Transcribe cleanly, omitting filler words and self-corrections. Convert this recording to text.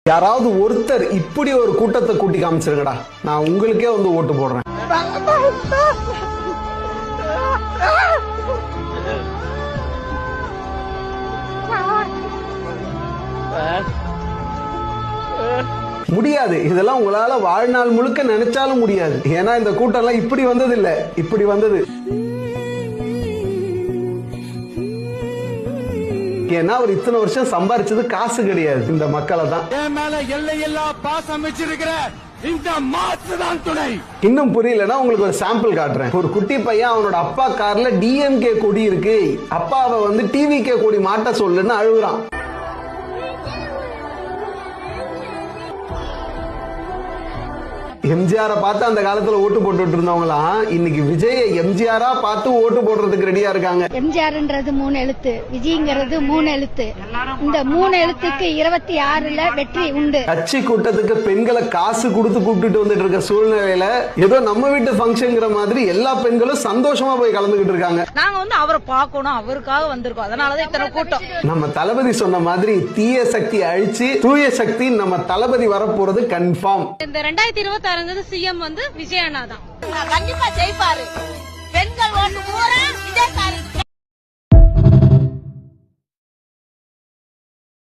யாராவது ஒருத்தர் இப்படி ஒரு கூட்டத்தை கூட்டி காமிச்சிருங்கடா, நான் உங்களுக்கே வந்து ஓட்டு போடுறேன். முடியாது. இதெல்லாம் உங்களால வாழ்நாள் முழுக்க நினைச்சாலும் முடியாது. ஏன்னா இந்த கூட்டம் எல்லாம் இப்படி வந்தது இல்ல, இப்படி வந்தது. ஏன்னா அவர் இத்தனை வருஷம் சம்பாரிச்சது காசு கிடையாது, இந்த மக்களை தான். என் மேல எல்லையெல்லாம் பாசம் வச்சிருக்கிற இந்த மாசு தான் துணை. இன்னும் புரியலன்னா உங்களுக்கு ஒரு சாம்பிள் காட்டுறேன். ஒரு குட்டி பையன் அவனோட அப்பா கார்ல டிஎம்கே கொடி இருக்கு, அப்பாவை வந்து டிவிகே கொடி மாட்ட சொல்லுன்னு அழுகுறான். எம்ஜிஆரை பார்த்து அந்த காலத்துல ஓட்டு போட்டுட்டு இருந்தவங்களாம் இன்னைக்கு விஜய எம்ஜிஆரா பார்த்து ஓட்டு போடுறதுக்கு ரெடியா இருக்காங்க. எம்ஜிஆர்ன்றது 3 எழுத்து, விஜய்ங்கிறது 3 எழுத்து. இந்த 3 எழுத்துக்கு 26ல வெற்றி உண்டு. கட்சி கூட்டத்துக்கு பெண்களை காசு கொடுத்து கூப்பிட்டு வந்துட்டு இருக்க சூழ்நிலையில ஏதோ நம்ம வீட்டு ஃபங்க்ஷன்ங்கிற மாதிரி எல்லா பெண்களும் சந்தோஷமா போய் கலந்துகிட்டு இருக்காங்க. நாங்க வந்து அவரை பார்க்கணும், அவருக்காக வந்திருக்கோம், அதனாலதான் இத்தனை கூட்டம். நம்ம தளபதி சொன்ன மாதிரி தீய சக்தி அழிச்சு தூய சக்தி நம்ம தளபதி வரப்போறது கன்ஃபார்ம். இந்த 2026 சிஎம் வந்து விஜய் அண்ணா தான். கண்டிப்பா ஜெயிப்பாரு. பெண்கள் ஓட்டு பூரா விஜய் சாருக்கு.